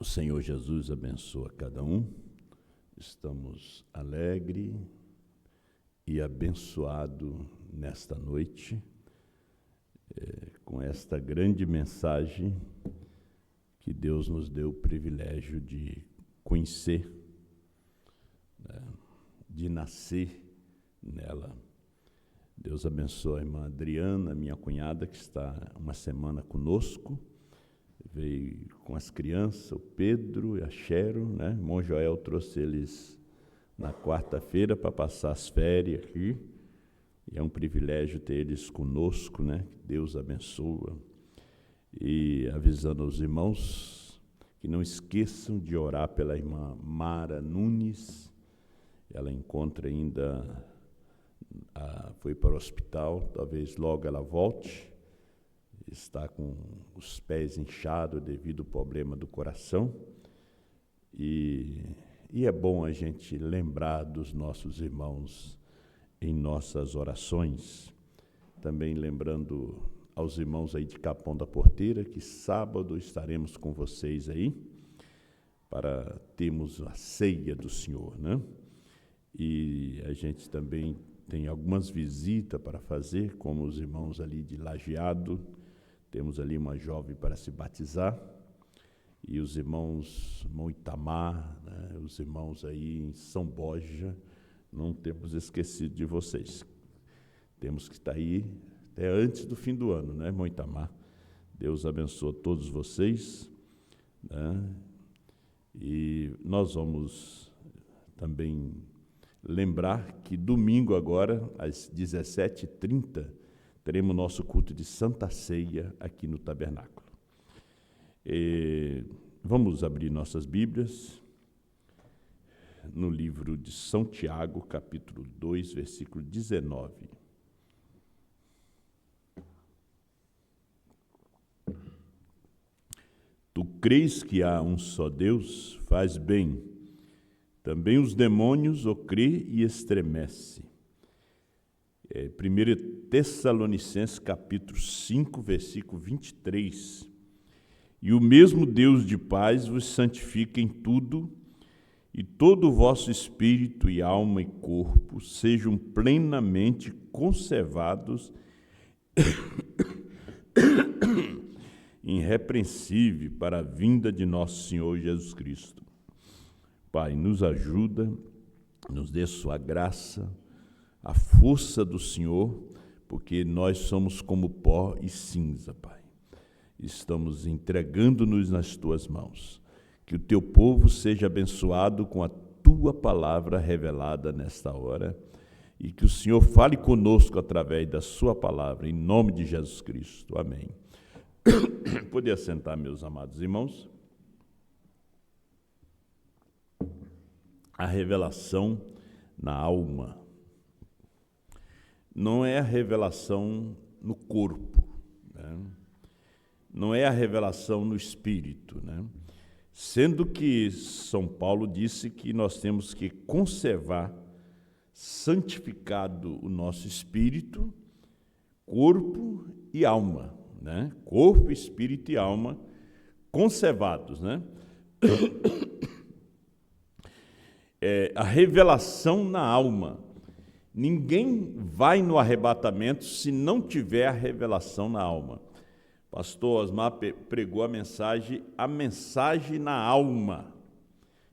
O Senhor Jesus abençoa cada um. Estamos alegres e abençoados nesta noite, com esta grande mensagem que Deus nos deu o privilégio de conhecer, de nascer nela. Deus abençoe a irmã Adriana, minha cunhada, que está uma semana conosco. Veio com as crianças, o Pedro e a Chero, né? O irmão Joel trouxe eles na quarta-feira para passar as férias aqui. E é um privilégio ter eles conosco, né? Deus abençoa. E avisando aos irmãos que não esqueçam de orar pela irmã Mara Nunes. Ela encontra ainda, foi para o hospital, talvez logo ela volte. Está com os pés inchados devido ao problema do coração. E é bom a gente lembrar dos nossos irmãos em nossas orações. Também lembrando aos irmãos aí de Capão da Porteira, que sábado estaremos com vocês aí, para termos a ceia do Senhor, né? E a gente também tem algumas visitas para fazer, como os irmãos ali de Lajeado. Temos ali uma jovem para se batizar, e os irmãos Itamar, né, os irmãos aí em São Borja, não temos esquecido de vocês. Temos que estar aí até antes do fim do ano, né, irmão Itamar? Deus abençoe todos vocês, né? E nós vamos também lembrar que domingo agora, às 17h30, teremos nosso culto de Santa Ceia aqui no Tabernáculo. Vamos abrir nossas Bíblias no livro de São Tiago, capítulo 2, versículo 19. Tu crês que há um só Deus? Faz bem. Também os demônios o crê e estremece. 1 Tessalonicenses, capítulo 5, versículo 23. E o mesmo Deus de paz vos santifica em tudo, e todo o vosso espírito e alma e corpo sejam plenamente conservados, irrepreensível para a vinda de nosso Senhor Jesus Cristo. Pai, nos ajuda, nos dê sua graça, a força do Senhor, porque nós somos como pó e cinza, Pai. Estamos entregando-nos nas Tuas mãos. Que o Teu povo seja abençoado com a Tua palavra revelada nesta hora, e que o Senhor fale conosco através da Sua palavra, em nome de Jesus Cristo. Amém. Pode assentar, meus amados irmãos. A revelação na alma. Não é a revelação no corpo, né? Não é a revelação no espírito, né? Sendo que São Paulo disse que nós temos que conservar santificado o nosso espírito, corpo e alma, né? Corpo, espírito e alma conservados, né? A revelação na alma. Ninguém vai no arrebatamento se não tiver a revelação na alma. Pastor Osmar pregou a mensagem na alma.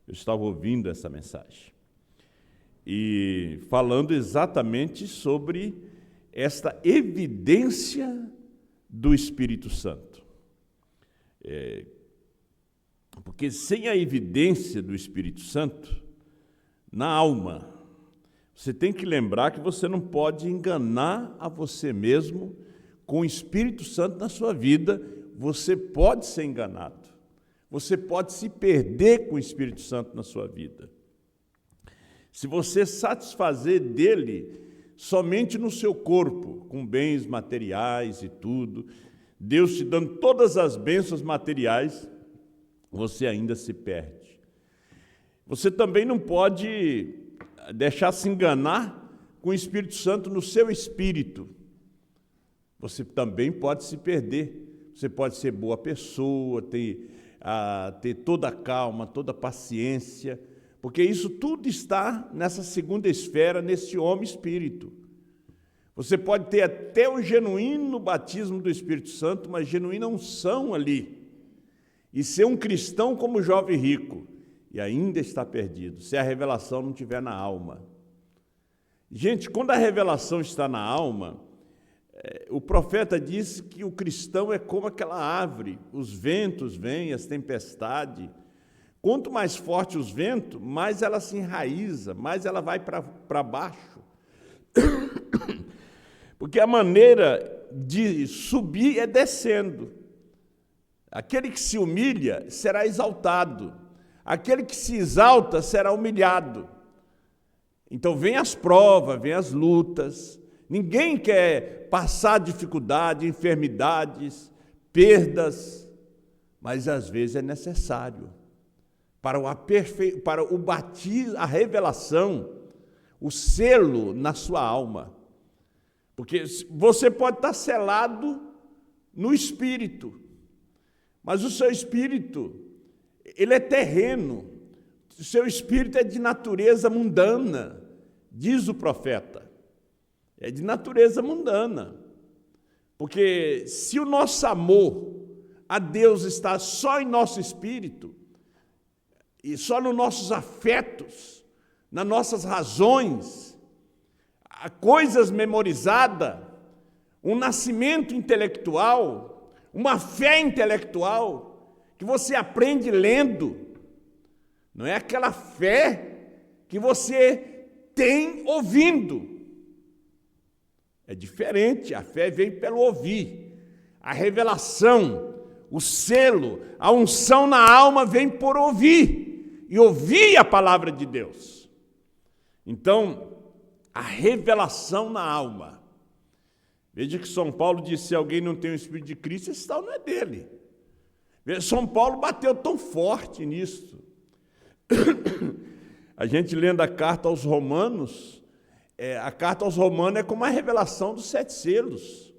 Eu estava ouvindo essa mensagem. E falando exatamente sobre esta evidência do Espírito Santo. Porque sem a evidência do Espírito Santo, na alma, você tem que lembrar que você não pode enganar a você mesmo com o Espírito Santo na sua vida. Você pode ser enganado. Você pode se perder com o Espírito Santo na sua vida. Se você satisfazer dele somente no seu corpo, com bens materiais e tudo, Deus te dando todas as bênçãos materiais, você ainda se perde. Você também não pode deixar se enganar com o Espírito Santo no seu espírito. Você também pode se perder. Você pode ser boa pessoa, ter a ter toda a calma, toda a paciência, porque isso tudo está nessa segunda esfera, nesse homem espírito. Você pode ter até o genuíno batismo do Espírito Santo, uma genuína unção ali, e ser um cristão como o jovem rico, e ainda está perdido, se a revelação não estiver na alma. Gente, quando a revelação está na alma, o profeta disse que o cristão é como aquela árvore, os ventos vêm, as tempestades. Quanto mais forte os ventos, mais ela se enraiza, mais ela vai para baixo. Porque a maneira de subir é descendo. Aquele que se humilha será exaltado. Aquele que se exalta será humilhado. Então, vem as provas, vem as lutas. Ninguém quer passar dificuldade, enfermidades, perdas, mas às vezes é necessário para o batismo, a revelação, o selo na sua alma. Porque você pode estar selado no espírito, mas o seu espírito, ele é terreno, o seu espírito é de natureza mundana, diz o profeta. É de natureza mundana. Porque se o nosso amor a Deus está só em nosso espírito, e só nos nossos afetos, nas nossas razões, coisas memorizadas, um nascimento intelectual, uma fé intelectual, que você aprende lendo, não é aquela fé que você tem ouvindo. É diferente, a fé vem pelo ouvir. A revelação, o selo, a unção na alma vem por ouvir. E ouvir a palavra de Deus. Então, a revelação na alma. Veja que São Paulo disse, se alguém não tem o Espírito de Cristo, esse tal não é dele. São Paulo bateu tão forte nisso. A gente lendo a carta aos Romanos, a carta aos Romanos é como a revelação dos 7 selos.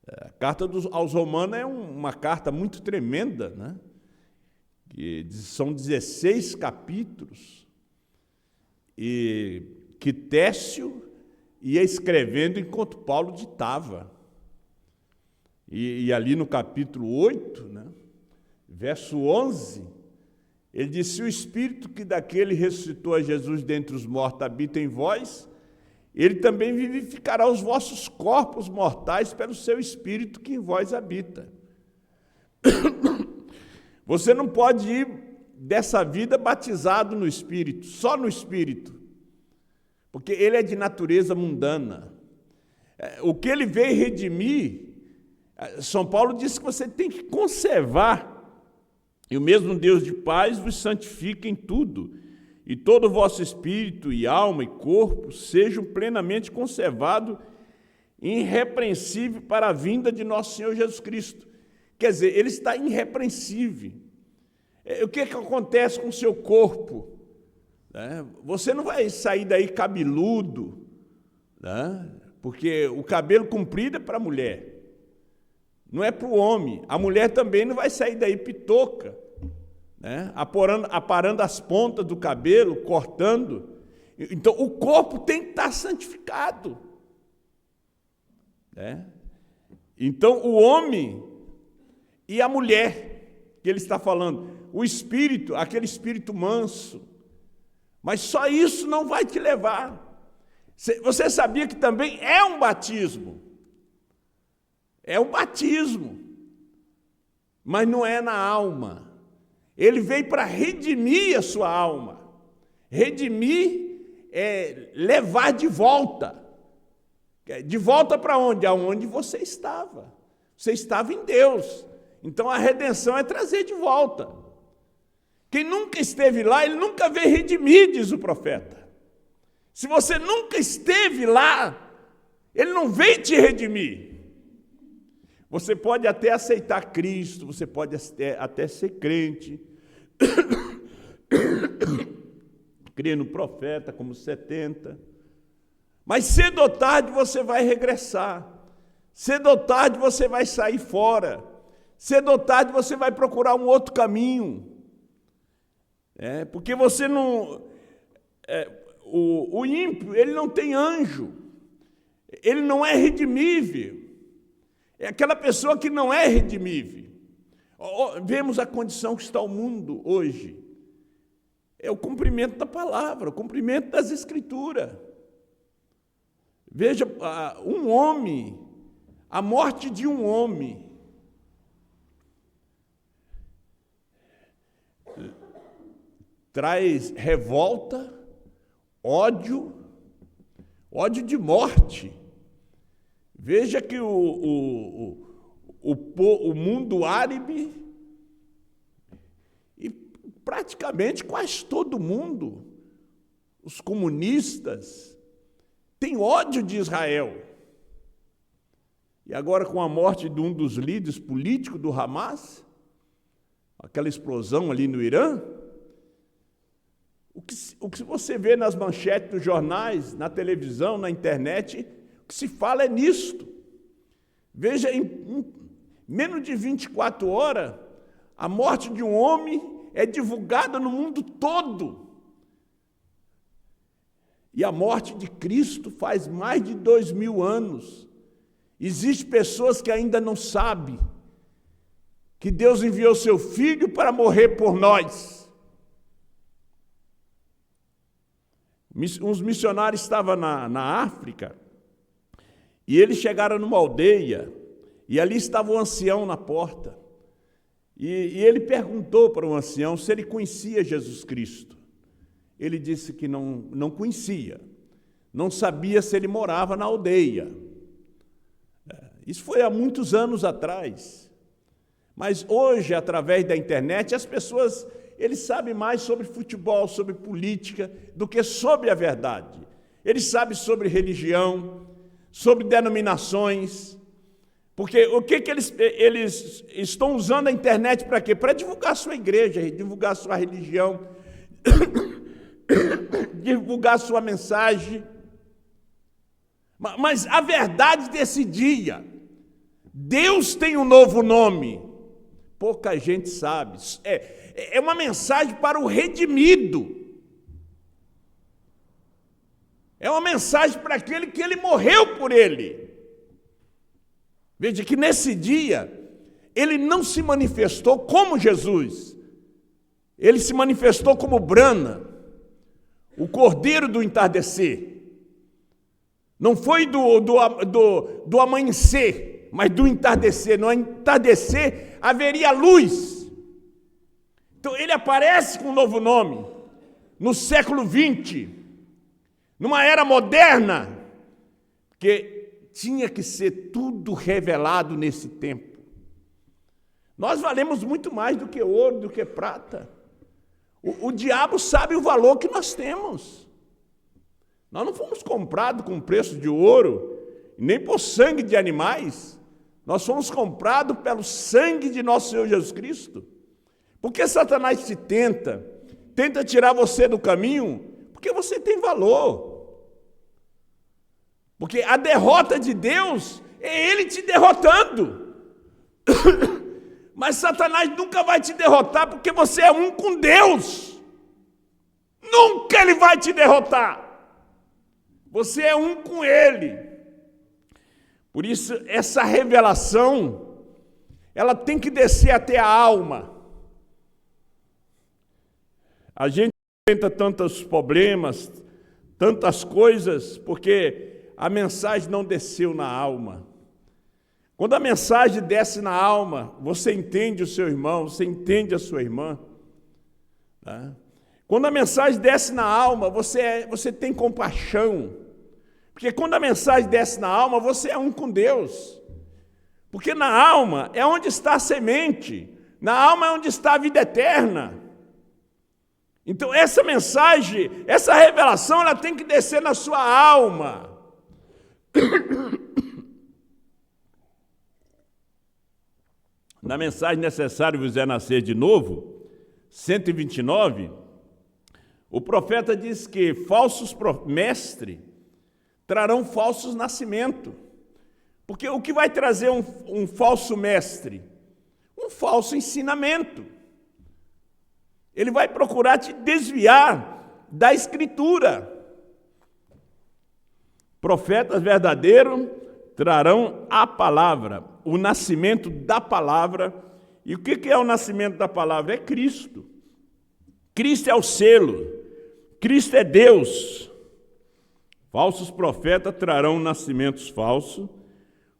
A carta aos Romanos é uma carta muito tremenda, né? São 16 capítulos, e que Técio ia escrevendo enquanto Paulo ditava. E ali no capítulo 8, né, verso 11, ele disse, o Espírito que daquele ressuscitou a Jesus dentre os mortos habita em vós, ele também vivificará os vossos corpos mortais pelo seu Espírito que em vós habita. Você não pode ir dessa vida batizado no Espírito, só no Espírito, porque ele é de natureza mundana. O que ele veio redimir, São Paulo diz que você tem que conservar, e o mesmo Deus de paz vos santifica em tudo, e todo o vosso espírito e alma e corpo sejam plenamente conservados, irrepreensível para a vinda de nosso Senhor Jesus Cristo. Quer dizer, ele está irrepreensível. O que acontece com o seu corpo? Você não vai sair daí cabeludo, né? Porque o cabelo comprido é para a mulher, não é para o homem. A mulher também não vai sair daí pitoca, né? Aparando as pontas do cabelo, cortando. Então, o corpo tem que estar santificado, né? Então, o homem e a mulher, que ele está falando, o espírito, aquele espírito manso, mas só isso não vai te levar. Você sabia que também é um batismo? É um batismo, mas não é na alma. Ele veio para redimir a sua alma. Redimir é levar de volta. De volta para onde? Aonde você estava. Você estava em Deus. Então a redenção é trazer de volta. Quem nunca esteve lá, ele nunca veio redimir, diz o profeta. Se você nunca esteve lá, ele não veio te redimir. Você pode até aceitar Cristo, você pode até ser crente, crer no profeta como 70, mas cedo ou tarde você vai regressar, cedo ou tarde você vai sair fora, cedo ou tarde você vai procurar um outro caminho. Porque você não... o ímpio, ele não tem anjo. Ele não é redimível. É aquela pessoa que não é redimível. Vemos a condição que está o mundo hoje. É o cumprimento da palavra, o cumprimento das Escrituras. Veja, um homem, a morte de um homem, traz revolta, ódio de morte. Veja que o mundo árabe, e praticamente quase todo mundo, os comunistas, tem ódio de Israel. E agora, com a morte de um dos líderes políticos do Hamas, aquela explosão ali no Irã, o que você vê nas manchetes dos jornais, na televisão, na internet, o que se fala é nisto. Veja, em menos de 24 horas, a morte de um homem é divulgada no mundo todo. E a morte de Cristo faz mais de 2000 anos. Existem pessoas que ainda não sabem que Deus enviou seu Filho para morrer por nós. Uns missionários estavam na África, e eles chegaram numa aldeia, e ali estava um ancião na porta. E ele perguntou para o ancião se ele conhecia Jesus Cristo. Ele disse que não conhecia, não sabia se ele morava na aldeia. Isso foi há muitos anos atrás. Mas hoje, através da internet, as pessoas, eles sabem mais sobre futebol, sobre política, do que sobre a verdade. Eles sabem sobre religião, sobre denominações. Porque o que eles estão usando a internet para quê? Para divulgar a sua igreja, divulgar a sua religião, divulgar a sua mensagem. Mas a verdade desse dia, Deus tem um novo nome. Pouca gente sabe. É uma mensagem para o redimido. É uma mensagem para aquele que ele morreu por ele. Veja que nesse dia, ele não se manifestou como Jesus. Ele se manifestou como Brana, o cordeiro do entardecer. Não foi do amanhecer, mas do entardecer. No entardecer haveria luz. Então ele aparece com um novo nome, no século 20, numa era moderna, que tinha que ser tudo revelado nesse tempo. Nós valemos muito mais do que ouro, do que prata. O diabo sabe o valor que nós temos. Nós não fomos comprados com preço de ouro, nem por sangue de animais. Nós fomos comprados pelo sangue de nosso Senhor Jesus Cristo. Porque Satanás te tenta tirar você do caminho, porque você tem valor. Porque a derrota de Deus é Ele te derrotando. Mas Satanás nunca vai te derrotar, porque você é um com Deus. Nunca ele vai te derrotar. Você é um com Ele. Por isso, essa revelação, ela tem que descer até a alma. A gente enfrenta tantos problemas, tantas coisas, porque a mensagem não desceu na alma. Quando a mensagem desce na alma, você entende o seu irmão, você entende a sua irmã. Tá? Quando a mensagem desce na alma, você tem compaixão. Porque quando a mensagem desce na alma, você é um com Deus. Porque na alma é onde está a semente. Na alma é onde está a vida eterna. Então essa mensagem, essa revelação, ela tem que descer na sua alma. Na mensagem Necessário vos é nascer de novo, 129, o profeta diz que falsos mestres trarão falsos nascimentos. Porque o que vai trazer um falso mestre? um falso ensinamento. Ele vai procurar te desviar da Escritura. Profetas verdadeiros trarão a palavra, o nascimento da palavra. E o que é o nascimento da palavra? É Cristo. Cristo é o selo. Cristo é Deus. Falsos profetas trarão nascimentos falsos,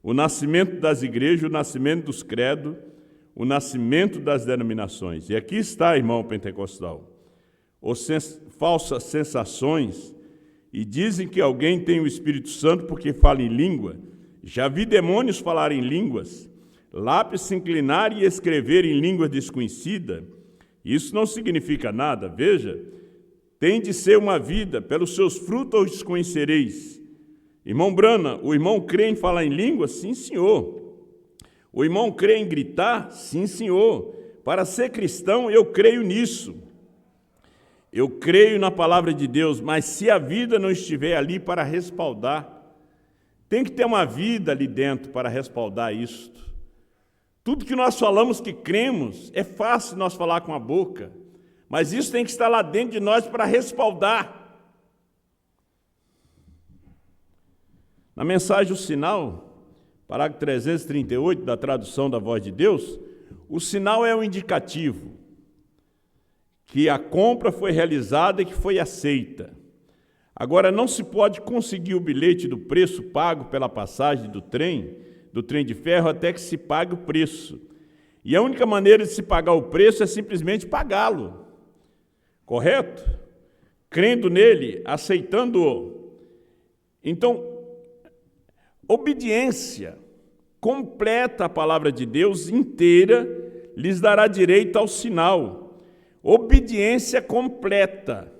o nascimento das igrejas, o nascimento dos credos, o nascimento das denominações. E aqui está, irmão pentecostal, falsas sensações, e dizem que alguém tem o Espírito Santo porque fala em língua. Já vi demônios falar em línguas, lápis se inclinar e escrever em língua desconhecida. Isso não significa nada. Veja, tem de ser uma vida, pelos seus frutos os conhecereis. Irmão Brana, o irmão crê em falar em língua? Sim, senhor. O irmão crê em gritar? Sim, senhor. Para ser cristão, eu creio nisso. Eu creio na palavra de Deus, mas se a vida não estiver ali para respaldar, tem que ter uma vida ali dentro para respaldar isto. Tudo que nós falamos que cremos, é fácil nós falar com a boca, mas isso tem que estar lá dentro de nós para respaldar. Na mensagem O Sinal, parágrafo 338 da tradução da Voz de Deus, o sinal é um indicativo que a compra foi realizada e que foi aceita. Agora, não se pode conseguir o bilhete do preço pago pela passagem do trem de ferro, até que se pague o preço. E a única maneira de se pagar o preço é simplesmente pagá-lo. Correto? Crendo nele, aceitando-o. Então, obediência completa à palavra de Deus inteira lhes dará direito ao sinal. Obediência completa.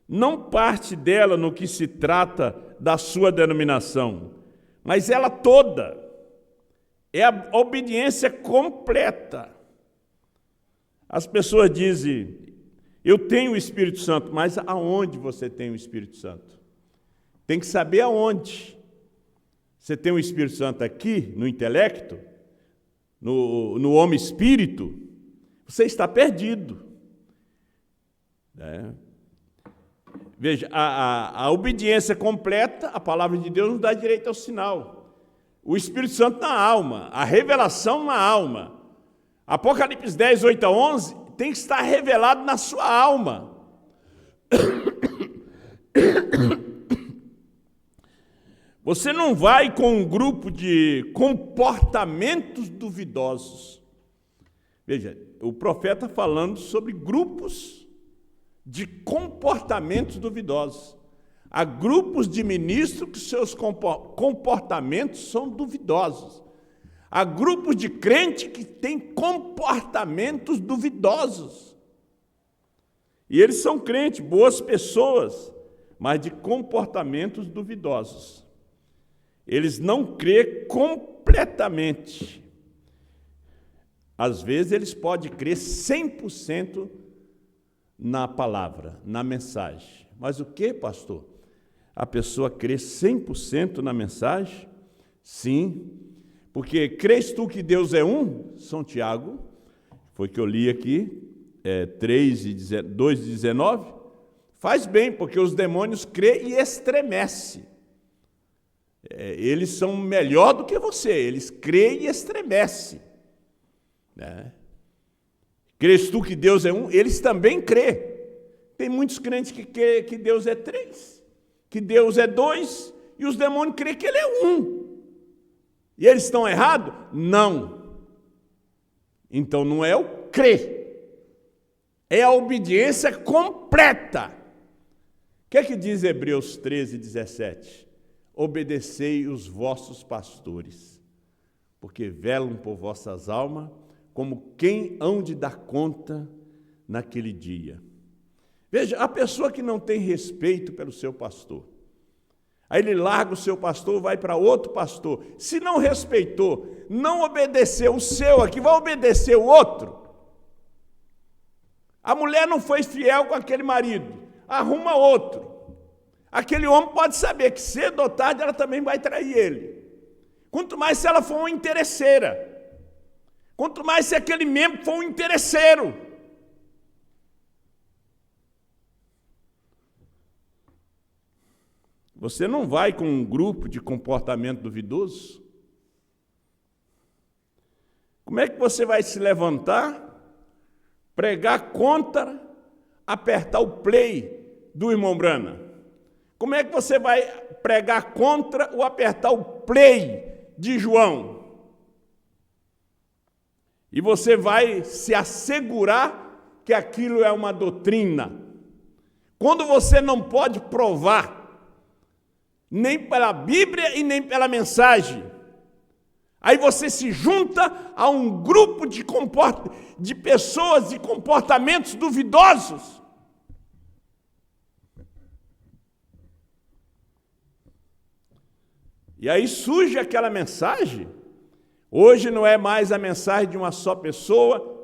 Não parte dela no que se trata da sua denominação, mas ela toda. É a obediência completa. As pessoas dizem, eu tenho o Espírito Santo, mas aonde você tem o Espírito Santo? Tem que saber aonde. Você tem o Espírito Santo aqui, no intelecto, no homem espírito, você está perdido. Veja, a obediência completa, a palavra de Deus nos dá direito ao sinal. O Espírito Santo na alma, a revelação na alma. Apocalipse 10, 8 a 11, tem que estar revelado na sua alma. Você não vai com um grupo de comportamentos duvidosos. Veja, o profeta falando sobre grupos de comportamentos duvidosos. Há grupos de ministros que seus comportamentos são duvidosos. Há grupos de crente que têm comportamentos duvidosos. E eles são crentes, boas pessoas, mas de comportamentos duvidosos. Eles não crêem completamente. Às vezes eles podem crer 100% na palavra, na mensagem. Mas o que, pastor? A pessoa crê 100% na mensagem? Sim, porque crês tu que Deus é um? São Tiago, foi que eu li aqui, 2:19. Faz bem, porque os demônios crêem e estremecem. Eles são melhor do que você, eles creem e estremecem. Crês tu que Deus é um? Eles também crêem. Tem muitos crentes que creem que Deus é 3, que Deus é 2, e os demônios creem que Ele é 1. E eles estão errados? Não. Então não é o crer, é a obediência completa. O que é que diz Hebreus 13:17? Obedecei os vossos pastores, porque velam por vossas almas, como quem hão de dar conta naquele dia. Veja, a pessoa que não tem respeito pelo seu pastor, aí ele larga o seu pastor, vai para outro pastor. Se não respeitou, não obedeceu o seu aqui, vai obedecer o outro. A mulher não foi fiel com aquele marido, arruma outro. Aquele homem pode saber que cedo ou tarde ela também vai trair ele. Quanto mais se ela for uma interesseira. Quanto mais se aquele membro for um interesseiro. Você não vai com um grupo de comportamento duvidoso? Como é que você vai se levantar, pregar contra, apertar o play do irmão Brana? Como é que você vai pregar contra ou apertar o play de João? E você vai se assegurar que aquilo é uma doutrina. Quando você não pode provar, nem pela Bíblia e nem pela mensagem, aí você se junta a um grupo de pessoas e comportamentos duvidosos. E aí surge aquela mensagem. Hoje não é mais a mensagem de uma só pessoa.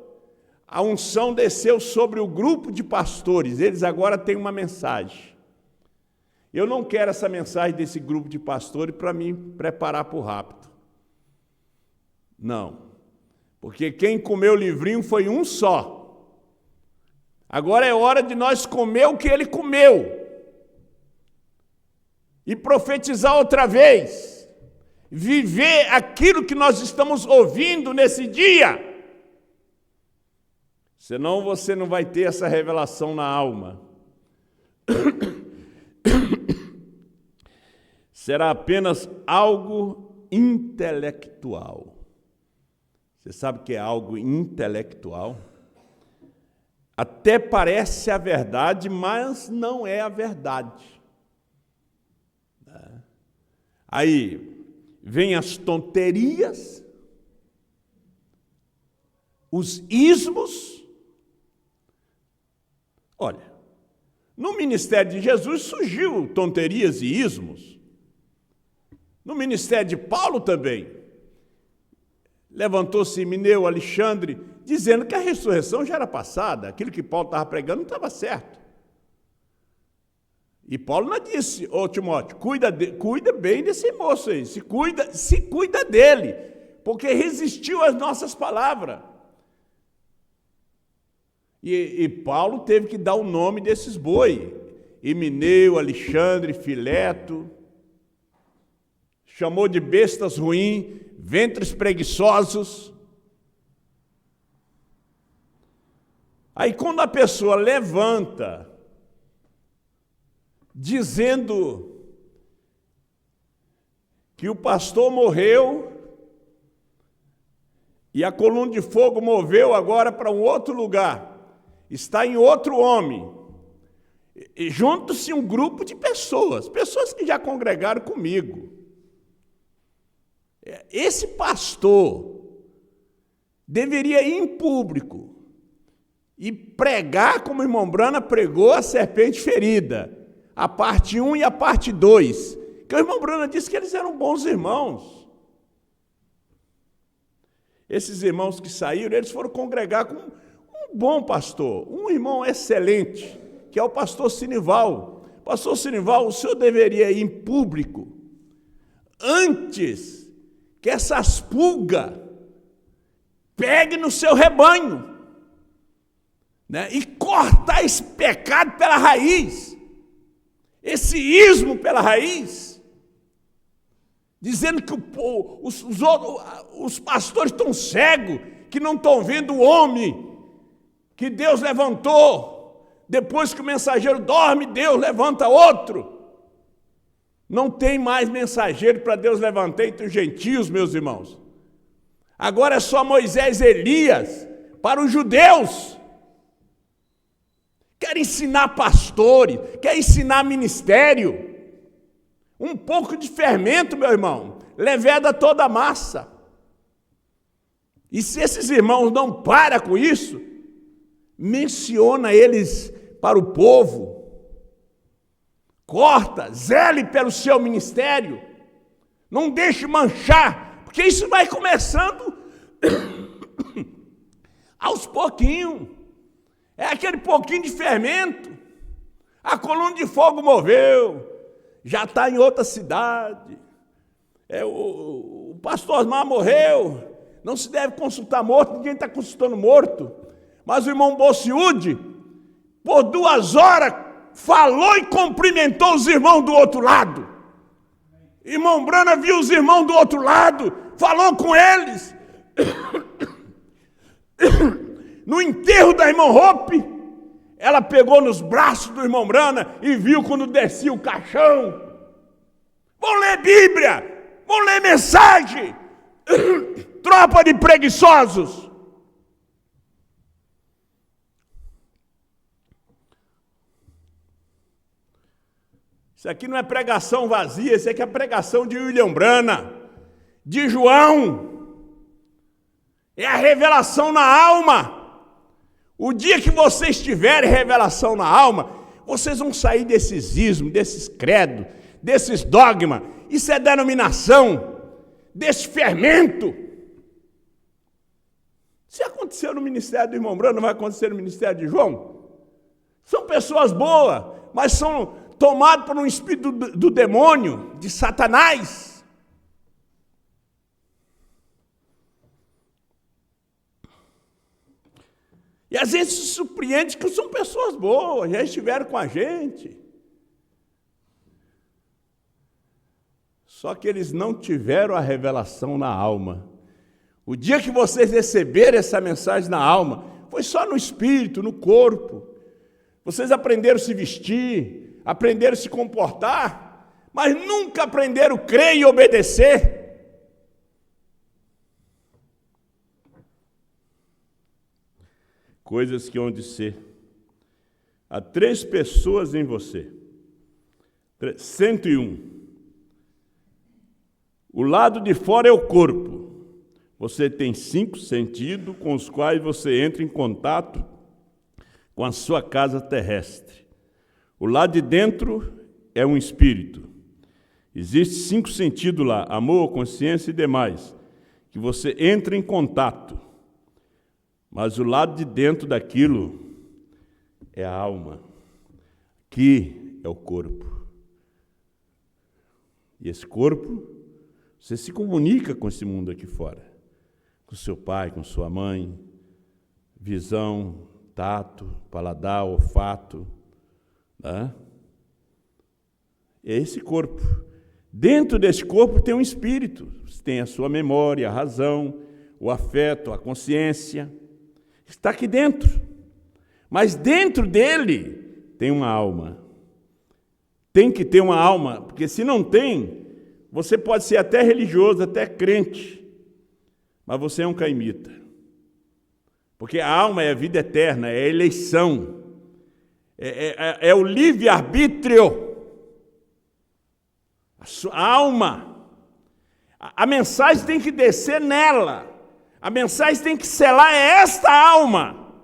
A unção desceu sobre o grupo de pastores. Eles agora têm uma mensagem. Eu não quero essa mensagem desse grupo de pastores para me preparar para o rapto. Não. Porque quem comeu o livrinho foi um só. Agora é hora de nós comer o que ele comeu. E profetizar outra vez. Viver aquilo que nós estamos ouvindo nesse dia. Senão você não vai ter essa revelação na alma. Será apenas algo intelectual. Você sabe o que é algo intelectual? Até parece a verdade, mas não é a verdade. Aí vem as tonterias, os ismos. Olha, no ministério de Jesus surgiu tonterias e ismos. No ministério de Paulo também. Levantou-se Himeneu, Alexandre, dizendo que a ressurreição já era passada, aquilo que Paulo estava pregando não estava certo. E Paulo não disse, Timóteo, cuida bem desse moço aí, se cuida dele, porque resistiu às nossas palavras. E Paulo teve que dar o nome desses boi, Himeneu, Alexandre, Fileto, chamou de bestas ruins, ventres preguiçosos. Aí quando a pessoa levanta, dizendo que o pastor morreu e a coluna de fogo moveu agora para um outro lugar, está em outro homem, e junta-se um grupo de pessoas que já congregaram comigo. Esse pastor deveria ir em público e pregar como o irmão Brana pregou a serpente ferida, a parte 1 e a parte 2, que o irmão Brana disse que eles eram bons irmãos. Esses irmãos que saíram, eles foram congregar com um bom pastor, um irmão excelente, que é o pastor Sinival. Pastor Sinival, o senhor deveria ir em público, antes que essas pulgas peguem no seu rebanho, né? E cortar esse pecado pela raiz, esse ismo pela raiz, dizendo que os pastores estão cegos, que não estão vendo o homem que Deus levantou. Depois que o mensageiro dorme, Deus levanta outro. Não tem mais mensageiro para Deus levantar entre os gentios, meus irmãos. Agora é só Moisés e Elias para os judeus. Quer ensinar pastores, quer ensinar ministério. Um pouco de fermento, meu irmão, leveda toda a massa. E se esses irmãos não param com isso, menciona eles para o povo. Corta, zele pelo seu ministério. Não deixe manchar, porque isso vai começando aos pouquinhos. É aquele pouquinho de fermento. A coluna de fogo moveu, já está em outra cidade. O pastor Osmar morreu, não se deve consultar morto, ninguém está consultando morto. Mas o irmão Bociúde, por 2 horas, falou e cumprimentou os irmãos do outro lado. Irmão Brana viu os irmãos do outro lado, falou com eles. No enterro da irmã Hope, ela pegou nos braços do irmão Brana e viu quando descia o caixão. Vão ler Bíblia, vão ler mensagem. Tropa de preguiçosos. Isso aqui não é pregação vazia, isso aqui é pregação de William Brana, de João. É a revelação na alma. O dia que vocês tiverem revelação na alma, vocês vão sair desses ismos, desses credos, desses dogmas. Isso é denominação, desse fermento. Se aconteceu no ministério do irmão Brano, não vai acontecer no ministério de João? São pessoas boas, mas são tomados por um espírito do demônio, de Satanás. E às vezes se surpreende que são pessoas boas, já estiveram com a gente. Só que eles não tiveram a revelação na alma. O dia que vocês receberam essa mensagem na alma, foi só no espírito, no corpo. Vocês aprenderam a se vestir, aprenderam a se comportar, mas nunca aprenderam a crer e obedecer. Coisas que hão de ser. Há 3 pessoas em você. 101. O lado de fora é o corpo. Você tem 5 sentidos com os quais você entra em contato com a sua casa terrestre. O lado de dentro é um espírito. Existem 5 sentidos lá, amor, consciência e demais, que você entra em contato. Mas o lado de dentro daquilo é a alma. Aqui é o corpo. E esse corpo, você se comunica com esse mundo aqui fora. Com seu pai, com sua mãe. Visão, tato, paladar, olfato. Né? É esse corpo. Dentro desse corpo tem um espírito. Tem a sua memória, a razão, o afeto, a consciência. Está aqui dentro. Mas dentro dele tem uma alma. Tem que ter uma alma, porque se não tem, você pode ser até religioso, até crente, mas você é um caimita. Porque a alma é a vida eterna, é a eleição, é o livre-arbítrio. A alma, a mensagem tem que descer nela. A mensagem tem que selar esta alma.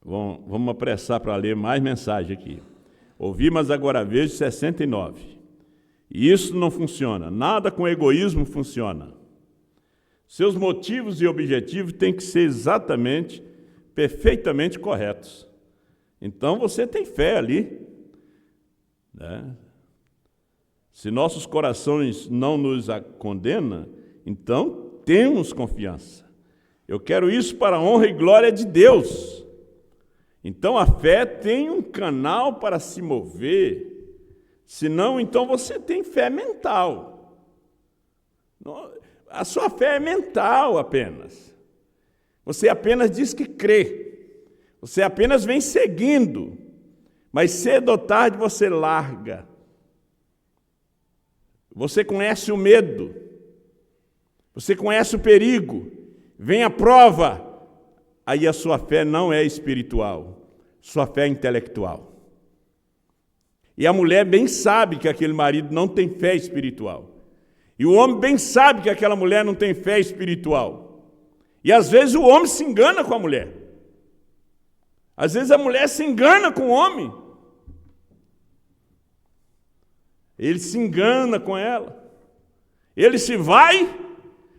Bom, vamos apressar para ler mais mensagem aqui. Ouvi, mas agora vejo 69. E isso não funciona. Nada com egoísmo funciona. Seus motivos e objetivos têm que ser exatamente, perfeitamente corretos. Então você tem fé ali, né? Se nossos corações não nos condenam, então temos confiança. Eu quero isso para a honra e glória de Deus. Então a fé tem um canal para se mover. Senão, então você tem fé mental. A sua fé é mental apenas. Você apenas diz que crê. Você apenas vem seguindo. Mas cedo ou tarde você larga. Você conhece o medo, você conhece o perigo, vem a prova, aí a sua fé não é espiritual, sua fé é intelectual. E a mulher bem sabe que aquele marido não tem fé espiritual. E o homem bem sabe que aquela mulher não tem fé espiritual. E às vezes o homem se engana com a mulher. Às vezes a mulher se engana com o homem. Ele se engana com ela. Ele se vai,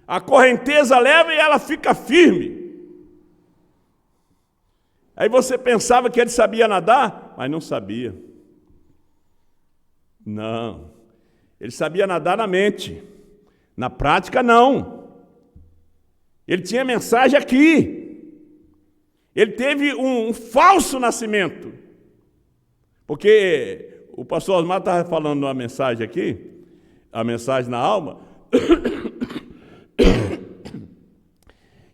a correnteza leva e ela fica firme. Aí você pensava que ele sabia nadar, mas não sabia. Não. Ele sabia nadar na mente. Na prática, não. Ele tinha mensagem aqui. Ele teve um falso nascimento. Porque o pastor Osmar estava falando uma mensagem aqui, a mensagem na alma,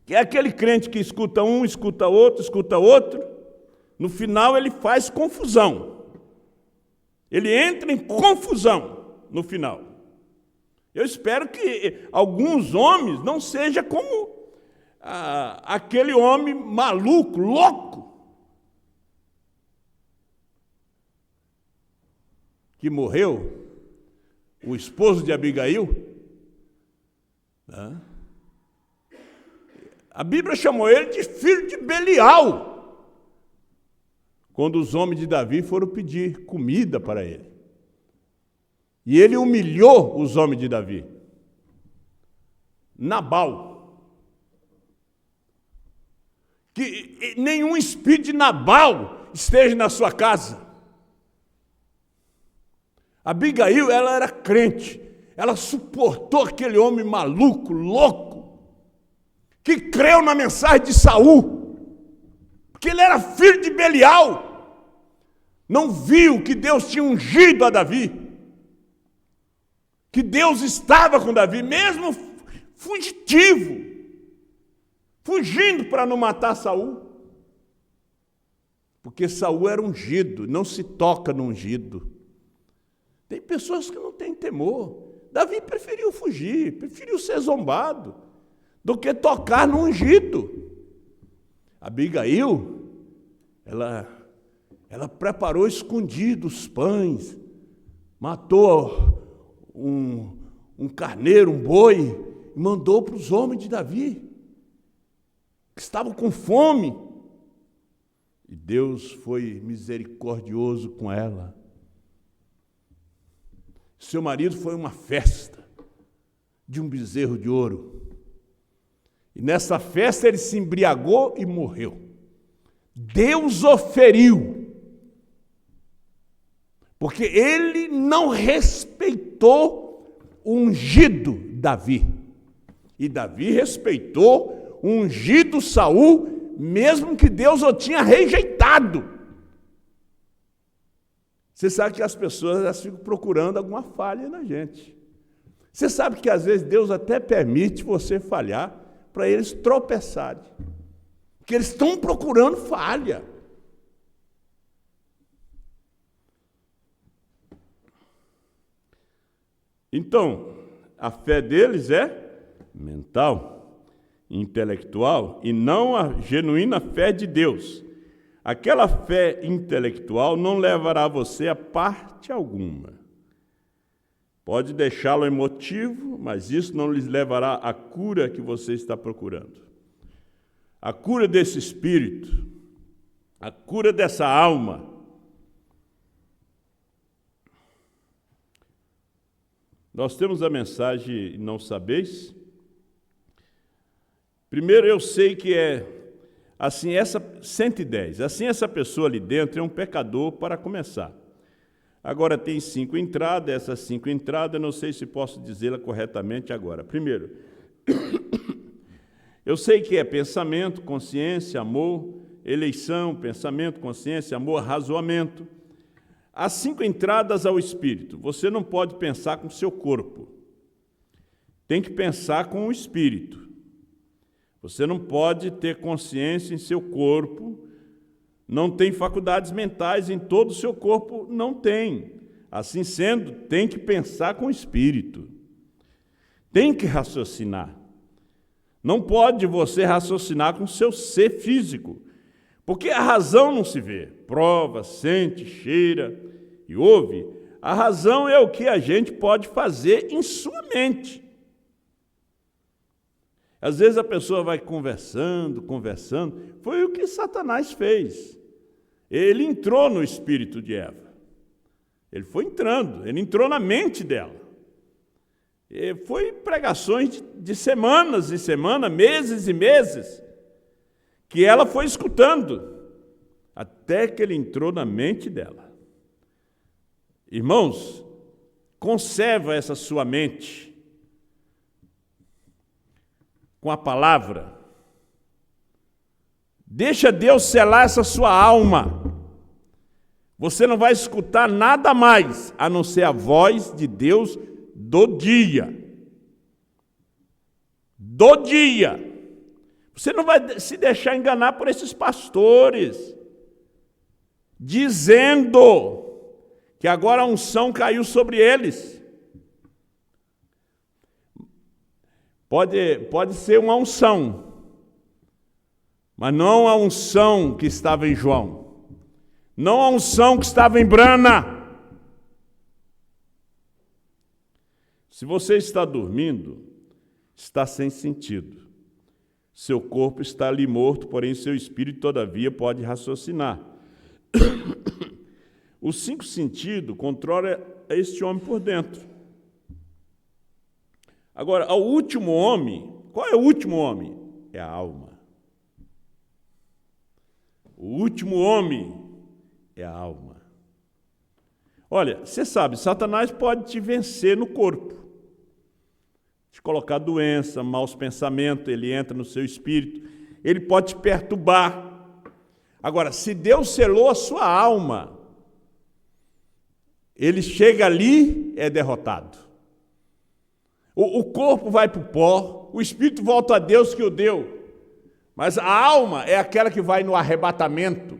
que é aquele crente que escuta um, escuta outro, no final ele faz confusão. Ele entra em confusão no final. Eu espero que alguns homens não sejam como aquele homem maluco, louco, que morreu, o esposo de Abigail. A Bíblia chamou ele de filho de Belial, quando os homens de Davi foram pedir comida para ele. E ele humilhou os homens de Davi. Nabal. Que nenhum espírito de Nabal esteja na sua casa. Abigail, ela era crente. Ela suportou aquele homem maluco, louco, que creu na mensagem de Saul, porque ele era filho de Belial. Não viu que Deus tinha ungido a Davi, que Deus estava com Davi, mesmo fugitivo, fugindo para não matar Saul. Porque Saul era ungido, não se toca no ungido. Tem pessoas que não têm temor. Davi preferiu fugir, preferiu ser zombado, do que tocar no ungido. Abigail, ela preparou escondidos pães, matou um carneiro, um boi, e mandou para os homens de Davi, que estavam com fome. E Deus foi misericordioso com ela. Seu marido foi uma festa de um bezerro de ouro. E nessa festa ele se embriagou e morreu. Deus o feriu, porque ele não respeitou o ungido Davi. E Davi respeitou o ungido Saul, mesmo que Deus o tinha rejeitado. Você sabe que as pessoas elas ficam procurando alguma falha na gente. Você sabe que às vezes Deus até permite você falhar para eles tropeçarem. Porque eles estão procurando falha. Então, a fé deles é mental, intelectual, e não a genuína fé de Deus. Aquela fé intelectual não levará você a parte alguma. Pode deixá-lo emotivo, mas isso não lhes levará à cura que você está procurando. A cura desse espírito, a cura dessa alma. Nós temos a mensagem Não Sabeis. Primeiro, eu sei que assim, essa 110, assim essa pessoa ali dentro é um pecador para começar. Agora tem 5 entradas, essas 5 entradas, não sei se posso dizê-la corretamente agora. Primeiro, eu sei que é pensamento, consciência, amor, eleição, pensamento, consciência, amor, razoamento. As 5 entradas ao espírito. Você não pode pensar com o seu corpo. Tem que pensar com o espírito. Você não pode ter consciência em seu corpo, não tem faculdades mentais em todo o seu corpo, não tem. Assim sendo, tem que pensar com o espírito. Tem que raciocinar. Não pode você raciocinar com o seu ser físico, porque a razão não se vê. Prova, sente, cheira e ouve. A razão é o que a gente pode fazer em sua mente. Às vezes a pessoa vai conversando. Foi o que Satanás fez. Ele entrou no espírito de Eva. Ele foi entrando, ele entrou na mente dela. E foi pregações de semanas e semanas, meses e meses, que ela foi escutando, até que ele entrou na mente dela. Irmãos, Conserva essa sua mente com a palavra. Deixa Deus selar essa sua alma. Você não vai escutar nada mais, a não ser a voz de Deus do dia. Do dia. Você não vai se deixar enganar por esses pastores, dizendo que agora a unção caiu sobre eles. Pode ser uma unção, mas não a unção que estava em João, não a unção que estava em Brana. Se você está dormindo, está sem sentido. Seu corpo está ali morto, porém seu espírito, todavia, pode raciocinar. Os 5 sentidos controlam este homem por dentro. Agora, o último homem, qual é o último homem? É a alma. O último homem é a alma. Olha, você sabe, Satanás pode te vencer no corpo. Te colocar doença, maus pensamentos, ele entra no seu espírito, ele pode te perturbar. Agora, se Deus selou a sua alma, ele chega ali, é derrotado. O corpo vai para o pó, o espírito volta a Deus que o deu, mas a alma é aquela que vai no arrebatamento.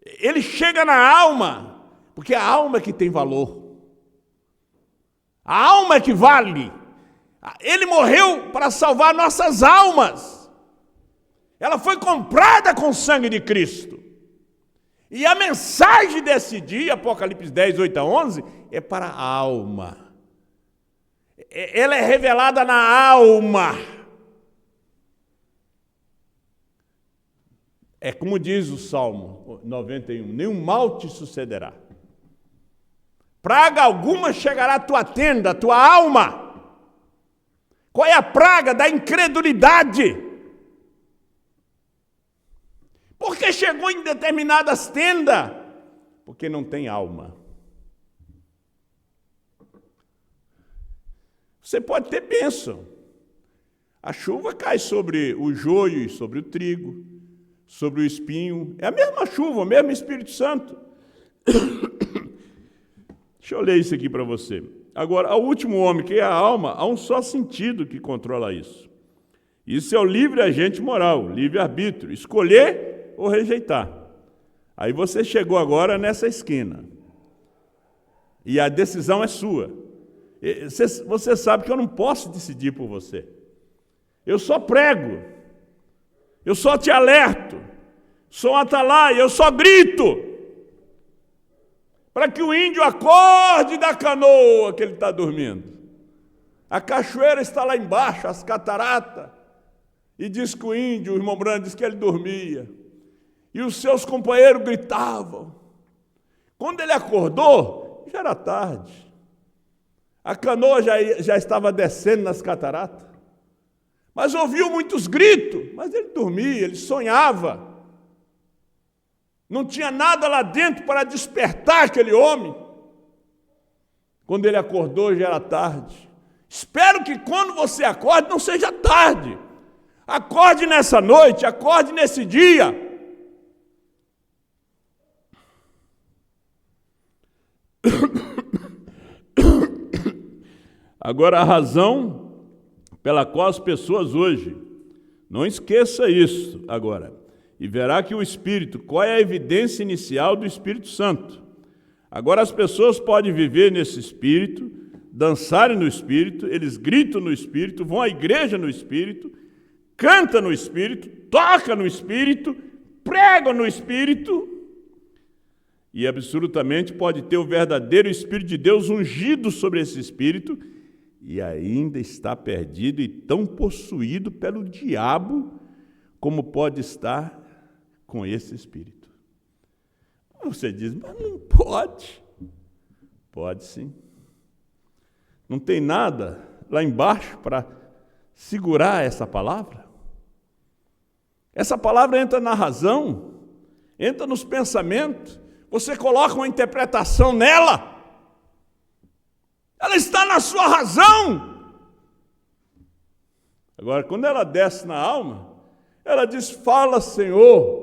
Ele chega na alma, porque a alma é que tem valor. A alma é que vale. Ele morreu para salvar nossas almas. Ela foi comprada com o sangue de Cristo. E a mensagem desse dia, Apocalipse 10, 8 a 11, é para a alma. Ela é revelada na alma. É como diz o Salmo 91, nenhum mal te sucederá. Praga alguma chegará à tua tenda, à tua alma. Qual é a praga da incredulidade? Porque chegou em determinadas tendas? Porque não tem alma. Você pode ter bênção. A chuva cai sobre o joio e sobre o trigo, sobre o espinho. É a mesma chuva, o mesmo Espírito Santo. Deixa eu ler isso aqui para você. Agora, o último homem, que é a alma, há um só sentido que controla isso. Isso é o livre agente moral, livre-arbítrio, escolher ou rejeitar. Aí você chegou agora nessa esquina. E a decisão é sua. Você sabe que eu não posso decidir por você. Eu só prego. Eu só te alerto. Sou um atalaia, eu só grito. Para que o índio acorde da canoa que ele está dormindo. A cachoeira está lá embaixo, as cataratas. E diz que o índio, o irmão Brando, diz que ele dormia. E os seus companheiros gritavam. Quando ele acordou, já era tarde. A canoa já estava descendo nas cataratas. Mas ouviu muitos gritos. Mas ele dormia, ele sonhava. Não tinha nada lá dentro para despertar aquele homem. Quando ele acordou, já era tarde. Espero que quando você acorde, não seja tarde. Acorde nessa noite, acorde nesse dia. Agora, a razão pela qual as pessoas hoje, não esqueça isso agora, e verá que o Espírito, qual é a evidência inicial do Espírito Santo? Agora as pessoas podem viver nesse Espírito, dançarem no Espírito, eles gritam no Espírito, vão à igreja no Espírito, cantam no Espírito, tocam no Espírito, pregam no Espírito, e absolutamente pode ter o verdadeiro Espírito de Deus ungido sobre esse Espírito, e ainda está perdido e tão possuído pelo diabo, como pode estar com esse Espírito. Você diz, mas não pode. Pode sim. Não tem nada lá embaixo para segurar essa palavra? Essa palavra entra na razão, entra nos pensamentos. você coloca uma interpretação nela. Ela está na sua razão. Agora, quando ela desce na alma, ela diz: fala, Senhor,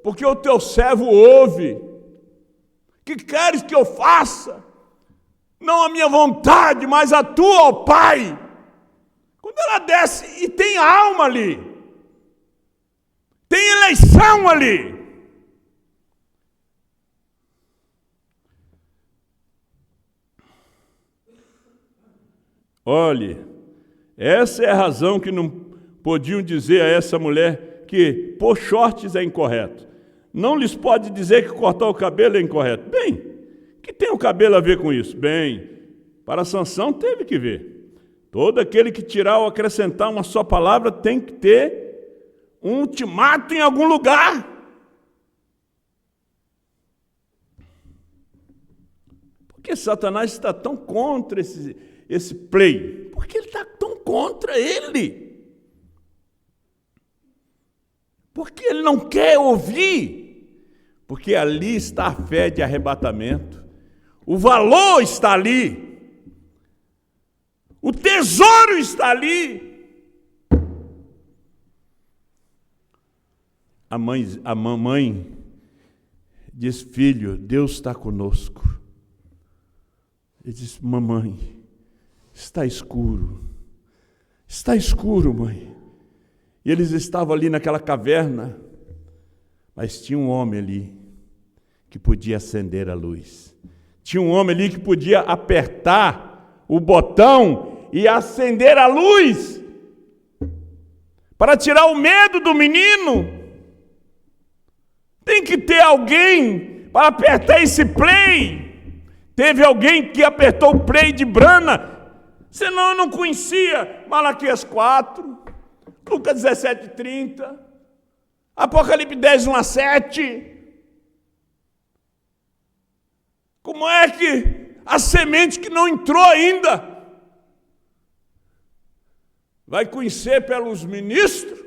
porque o teu servo ouve. Que queres que eu faça? Não a minha vontade, mas a tua, ó Pai. Quando ela desce e tem alma ali, tem eleição ali. Olhe, essa é a razão que não podiam dizer a essa mulher que pôr shorts é incorreto. Não lhes pode dizer que cortar o cabelo é incorreto. Bem, que tem o cabelo a ver com isso? Bem, para Sansão teve que ver. Todo aquele que tirar ou acrescentar uma só palavra tem que ter um ultimato em algum lugar. Por que Satanás está tão contra esse play? Porque ele está tão contra ele. Porque ele não quer ouvir. Porque ali está a fé de arrebatamento. O valor está ali. O tesouro está ali. A mamãe diz: filho, Deus está conosco. Ele diz: mamãe, está escuro. Está escuro, mãe. E eles estavam ali naquela caverna, mas tinha um homem ali que podia acender a luz. Tinha um homem ali que podia apertar o botão e acender a luz para tirar o medo do menino. Tem que ter alguém para apertar esse play. Teve alguém que apertou o play de Brana, senão eu não conhecia Malaquias 4, Lucas 17:30, Apocalipse 10, 1-7. Como é que a semente que não entrou ainda vai conhecer pelos ministros?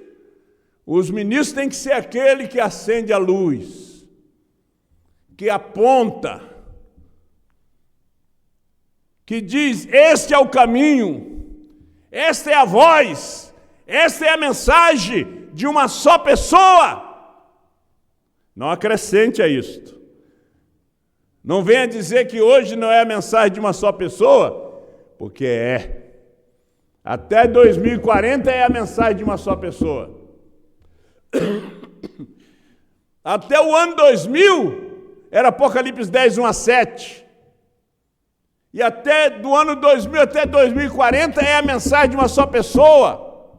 Os ministros têm que ser aquele que acende a luz, que aponta, que diz: este é o caminho, esta é a voz, esta é a mensagem de uma só pessoa. Não acrescente a isto. Não venha dizer que hoje não é a mensagem de uma só pessoa, porque é. Até 2040 é a mensagem de uma só pessoa. Até o ano 2000 era Apocalipse 10, 1-7. E até do ano 2000 até 2040 é a mensagem de uma só pessoa.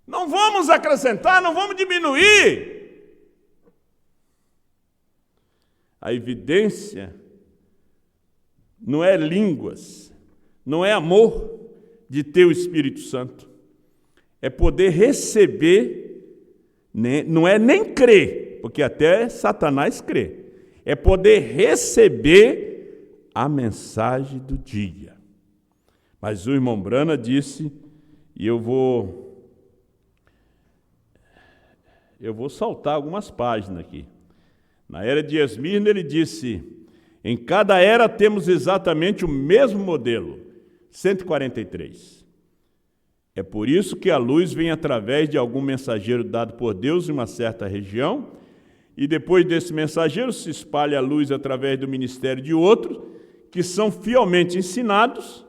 Não vamos acrescentar, não vamos diminuir. A evidência não é línguas, não é amor de ter o Espírito Santo. É poder receber, não é nem crer, porque até Satanás crê. É poder receber a mensagem do dia. Mas o irmão Brana disse, e eu vou saltar algumas páginas aqui. Na era de Esmirna ele disse: em cada era temos exatamente o mesmo modelo, 143. É por isso que a luz vem através de algum mensageiro dado por Deus em uma certa região, e depois desse mensageiro se espalha a luz através do ministério de outros, que são fielmente ensinados,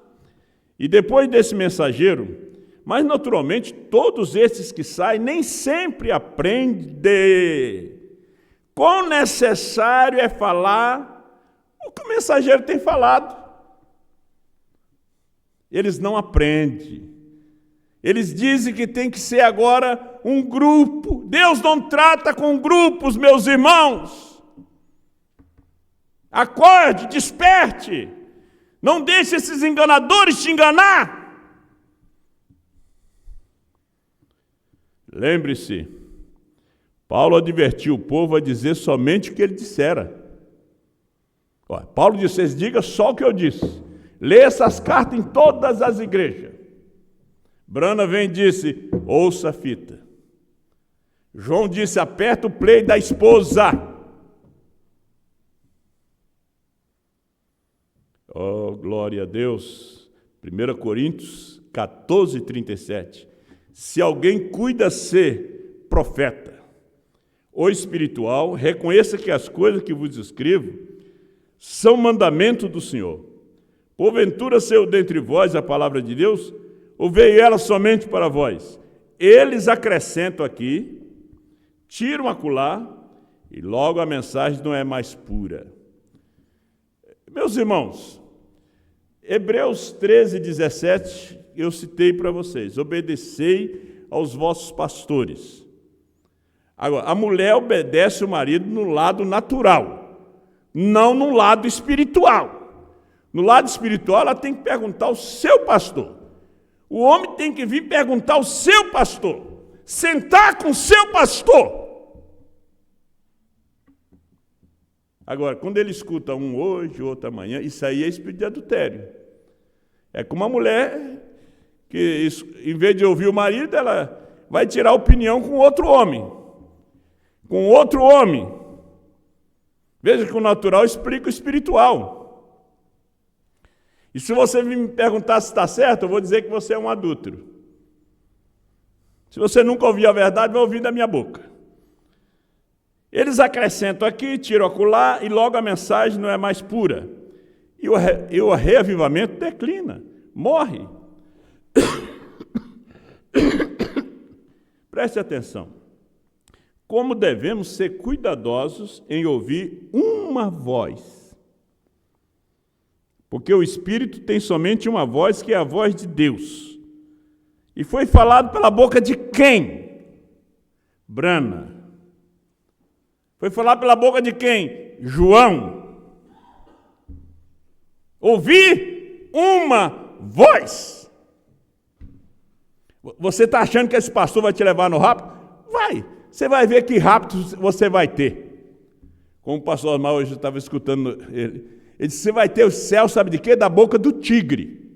e depois desse mensageiro, mas naturalmente todos esses que saem nem sempre aprendem. Quão necessário é falar o que o mensageiro tem falado. Eles não aprendem. Eles dizem que tem que ser agora um grupo. Deus não trata com grupos, meus irmãos. Acorde, desperte. Não deixe esses enganadores te enganar. Lembre-se, Paulo advertiu o povo a dizer somente o que ele dissera. Paulo disse: diga só o que eu disse. Lê essas cartas em todas as igrejas. Brana vem e disse: ouça a fita. João disse: aperta o play da esposa. Oh, glória a Deus. 1 Coríntios 14, 37. Se alguém cuida ser profeta ou espiritual, reconheça que as coisas que vos escrevo são mandamento do Senhor. Porventura saiu dentre vós a palavra de Deus, ou veio ela somente para vós? Eles acrescentam aqui, tiram acolá, e logo a mensagem não é mais pura. Meus irmãos, Hebreus 13, 17, eu citei para vocês. Obedecei aos vossos pastores. Agora, a mulher obedece o marido no lado natural, não no lado espiritual. No lado espiritual, ela tem que perguntar ao seu pastor. O homem tem que vir perguntar ao seu pastor. Sentar com o seu pastor. Agora, quando ele escuta um hoje, outro amanhã, isso aí é espírito de adultério. É como uma mulher que, em vez de ouvir o marido, ela vai tirar opinião com outro homem. Com outro homem. Veja que o natural explica o espiritual. E se você me perguntar se está certo, eu vou dizer que você é um adúltero. Se você nunca ouviu a verdade, vai ouvir da minha boca. Eles acrescentam aqui, tiram acolá, e logo a mensagem não é mais pura. E o reavivamento declina, morre. Preste atenção. Como devemos ser cuidadosos em ouvir uma voz. Porque o Espírito tem somente uma voz, que é a voz de Deus. E foi falado pela boca de quem? Brana. Foi falado pela boca de quem? João. Ouvi uma voz. Você está achando que esse pastor vai te levar no rapto? Vai. Você vai ver que rapto você vai ter. Como o pastor Osmar hoje estava escutando ele. Ele disse, você vai ter o céu, sabe de quê? Da boca do tigre.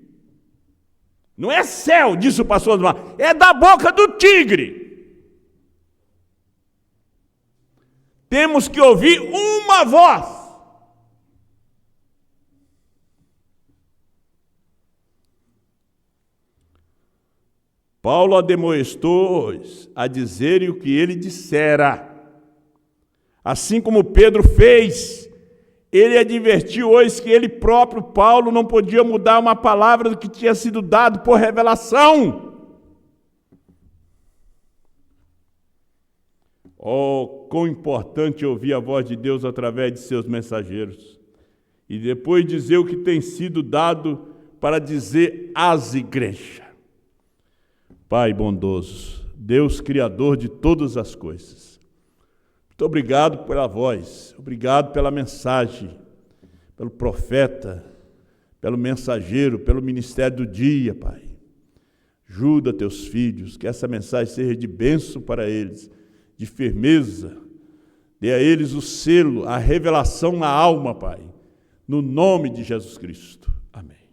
Não é céu, disse o pastor Osmar, é da boca do tigre. Temos que ouvir uma voz. Paulo ademoestou a dizerem o que ele dissera. Assim como Pedro fez. Ele advertiu hoje que ele próprio, Paulo, não podia mudar uma palavra do que tinha sido dado por revelação. Oh, quão importante ouvir a voz de Deus através de seus mensageiros. E depois dizer o que tem sido dado para dizer às igrejas. Pai bondoso, Deus criador de todas as coisas. Muito obrigado pela voz, obrigado pela mensagem, pelo profeta, pelo mensageiro, pelo ministério do dia, Pai. Ajuda teus filhos, que essa mensagem seja de bênção para eles, de firmeza. Dê a eles o selo, a revelação na alma, Pai. No nome de Jesus Cristo. Amém.